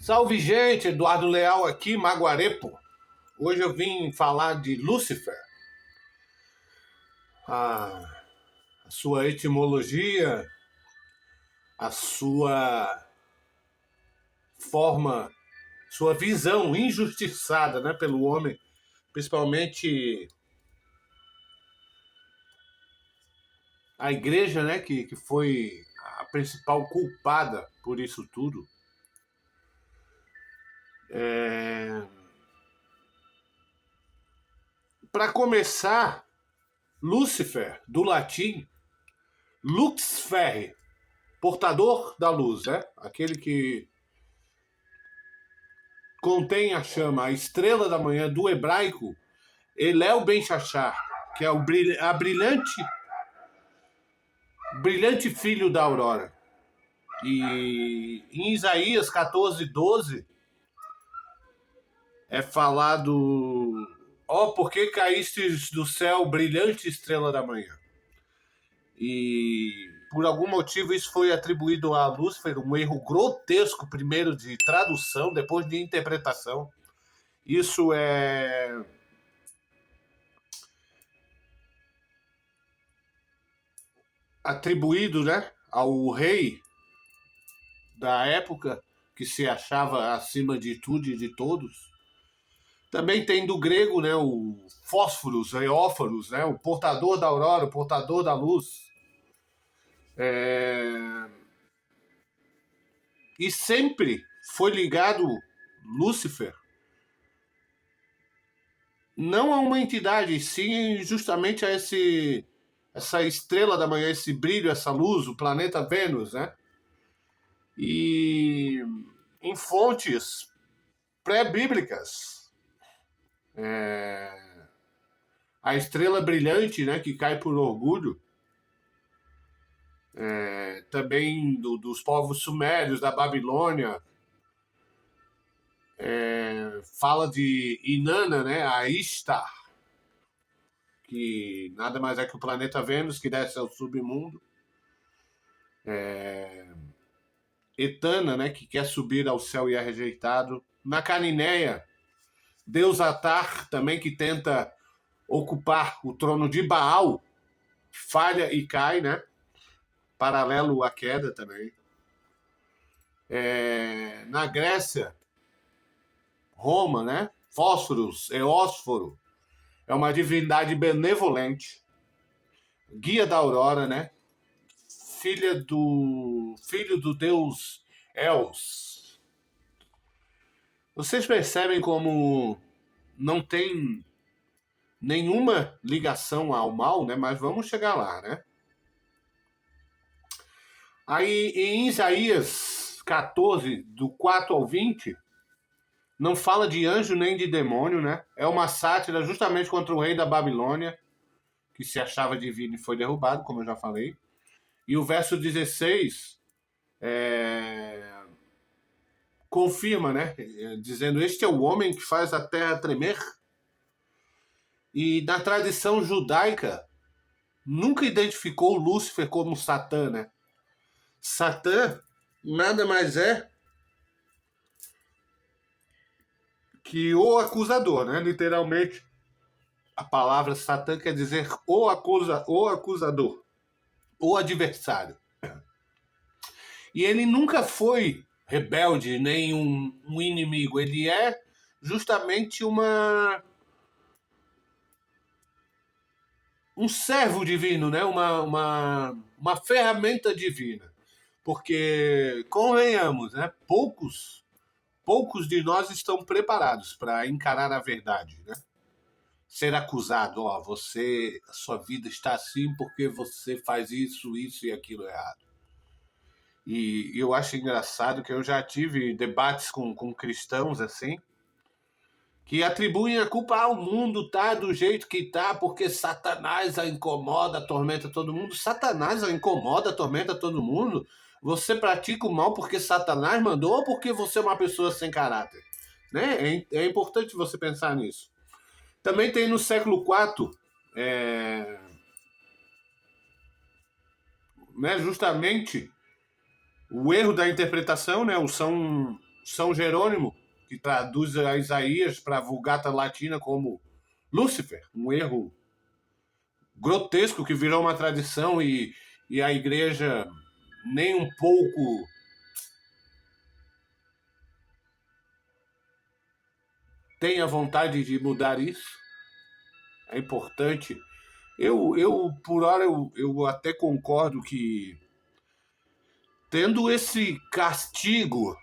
Salve, gente! Eduardo Leal aqui, Maguarepo. Hoje eu vim falar de Lúcifer, a sua etimologia, a sua forma, sua visão injustiçada, né, pelo homem, principalmente a igreja, né, que foi a principal culpada por isso tudo. Para começar, Lúcifer, do latim, lux ferri, portador da luz, né? Aquele que contém a chama, a estrela da manhã, do hebraico, Elel Ben Shachar, que é a brilhante filho da aurora. E em Isaías 14:12 é falado: ó, por que caístes do céu, brilhante estrela da manhã? E por algum motivo isso foi atribuído a Lúcifer, um erro grotesco, primeiro de tradução, depois de interpretação. Isso é atribuído, né, ao rei da época, que se achava acima de tudo e de todos. Também tem do grego, né, o fósforos, eóforos, né, o portador da aurora, o portador da luz. E sempre foi ligado Lúcifer não a uma entidade, sim justamente a essa estrela da manhã, esse brilho, essa luz, o planeta Vênus, né? E em fontes pré-bíblicas, a estrela brilhante, né, que cai por orgulho, também dos povos sumérios, da Babilônia, fala de Inanna, né, a Ishtar, que nada mais é que o planeta Vênus, que desce ao submundo. Etana, né, que quer subir ao céu e é rejeitado. Na Canineia, Deus Atar, também, que tenta ocupar o trono de Baal, falha e cai, né? Paralelo à queda também. Na Grécia, Roma, né? Fósforos, Eósforo, é uma divindade benevolente, guia da aurora, né? Filho do deus Eos. Vocês percebem como não tem nenhuma ligação ao mal, né? Mas vamos chegar lá, né? Aí em Isaías 14, do 4 ao 20, não fala de anjo nem de demônio, né? É uma sátira justamente contra o rei da Babilônia, que se achava divino e foi derrubado, como eu já falei. E o verso 16 confirma, né? Dizendo: este é o homem que faz a terra tremer. E na tradição judaica, nunca identificou Lúcifer como Satã, né? Satã nada mais é que o acusador, né? Literalmente, a palavra Satã quer dizer o acusador, o adversário. E ele nunca foi rebelde, nem um inimigo. Ele é justamente um servo divino, né? Uma ferramenta divina. Porque, convenhamos, né? Poucos de nós estão preparados para encarar a verdade, né? Ser acusado, ó, a sua vida está assim porque você faz isso e aquilo errado. E eu acho engraçado que eu já tive debates com cristãos assim, que atribuem a culpa ao mundo tá do jeito que tá, porque Satanás a incomoda, atormenta todo mundo. Satanás a incomoda, atormenta todo mundo? Você pratica o mal porque Satanás mandou ou porque você é uma pessoa sem caráter? Né? É importante você pensar nisso. Também tem no século IV, né, justamente o erro da interpretação, né, são São Jerônimo, que traduz a Isaías para a Vulgata Latina como Lúcifer, um erro grotesco que virou uma tradição e a igreja nem um pouco tem a vontade de mudar isso. É importante. Por hora, eu até concordo que, tendo esse castigo,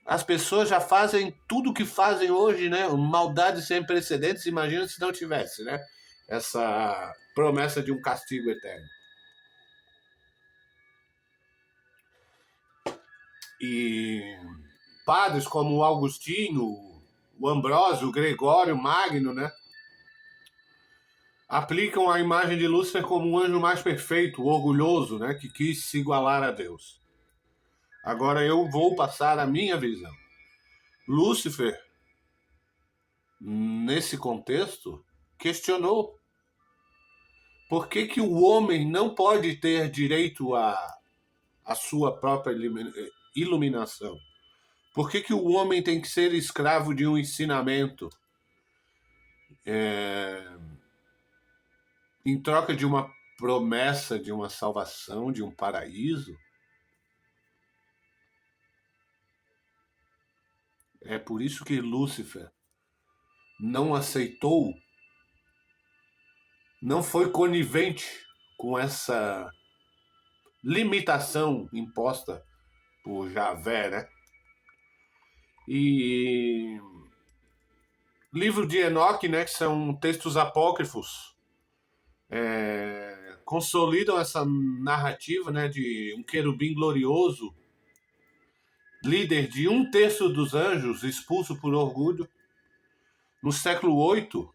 as pessoas já fazem tudo o que fazem hoje, né? Maldade sem precedentes. Imagina se não tivesse, né? Essa promessa de um castigo eterno. E padres como o Agostinho, o Ambrósio, o Gregório Magno, né? Aplicam a imagem de Lúcifer como um anjo mais perfeito, orgulhoso, né? Que quis se igualar a Deus. Agora eu vou passar a minha visão. Lúcifer, nesse contexto, questionou por que o homem não pode ter direito à sua própria iluminação. Por que o homem tem que ser escravo de um ensinamento em troca de uma promessa de uma salvação, de um paraíso? É por isso que Lúcifer não aceitou, não foi conivente com essa limitação imposta por Javé, né? E livro de Enoque, né, que são textos apócrifos, consolidam essa narrativa, né, de um querubim glorioso, líder de 1/3 dos anjos, expulso por orgulho. No século VIII,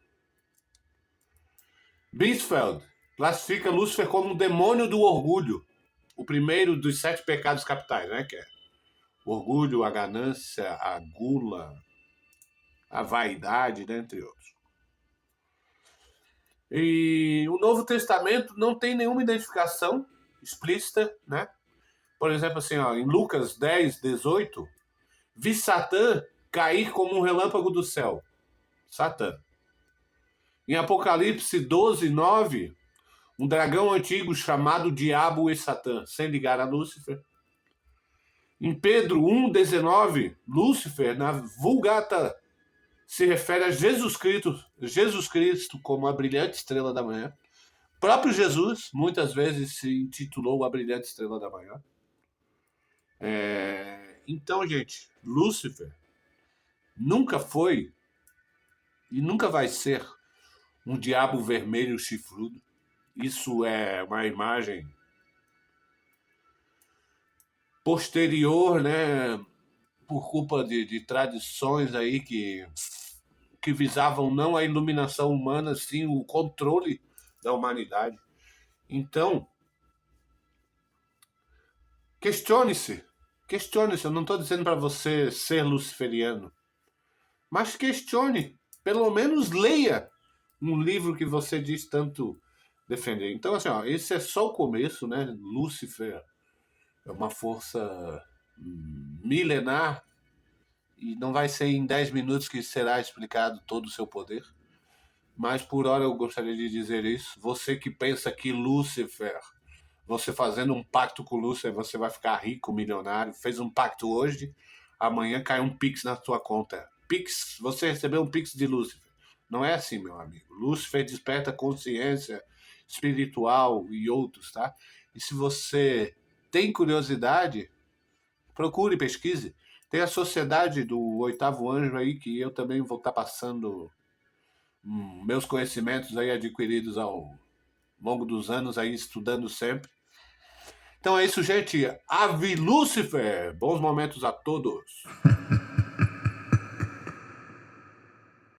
Binsfeld classifica Lúcifer como um demônio do orgulho, o primeiro dos 7 pecados capitais, né, que é o orgulho, a ganância, a gula, a vaidade, dentre outros. E o Novo Testamento não tem nenhuma identificação explícita, né? Por exemplo, assim, ó, em Lucas 10, 18, vi Satã cair como um relâmpago do céu. Satã. Em Apocalipse 12, 9, um dragão antigo chamado Diabo e Satã, sem ligar a Lúcifer. Em Pedro 1, 19, Lúcifer, na Vulgata, se refere a Jesus Cristo como a brilhante estrela da manhã. O próprio Jesus, muitas vezes, se intitulou a brilhante estrela da manhã. Então, gente, Lúcifer nunca foi e nunca vai ser um diabo vermelho chifrudo. Isso é uma imagem posterior, né, por culpa de tradições aí que visavam não a iluminação humana, sim o controle da humanidade. Então, questione-se. Eu não estou dizendo para você ser luciferiano, mas questione. Pelo menos leia um livro que você diz tanto defender. Então, assim, ó, esse é só o começo, né? Lúcifer é uma força milenar e não vai ser em 10 minutos que será explicado todo o seu poder. Mas por hora eu gostaria de dizer isso. Você que pensa que Lúcifer, você fazendo um pacto com Lúcifer, você vai ficar rico, milionário, fez um pacto hoje, amanhã cai um Pix na sua conta. Pix, você recebeu um Pix de Lúcifer. Não é assim, meu amigo. Lúcifer desperta consciência espiritual e outros, tá? E se você tem curiosidade, procure, pesquise. Tem a Sociedade do Oitavo Anjo aí, que eu também vou estar passando meus conhecimentos aí adquiridos ao longo dos anos aí, estudando sempre. Então é isso, gente. Ave Lúcifer! Bons momentos a todos!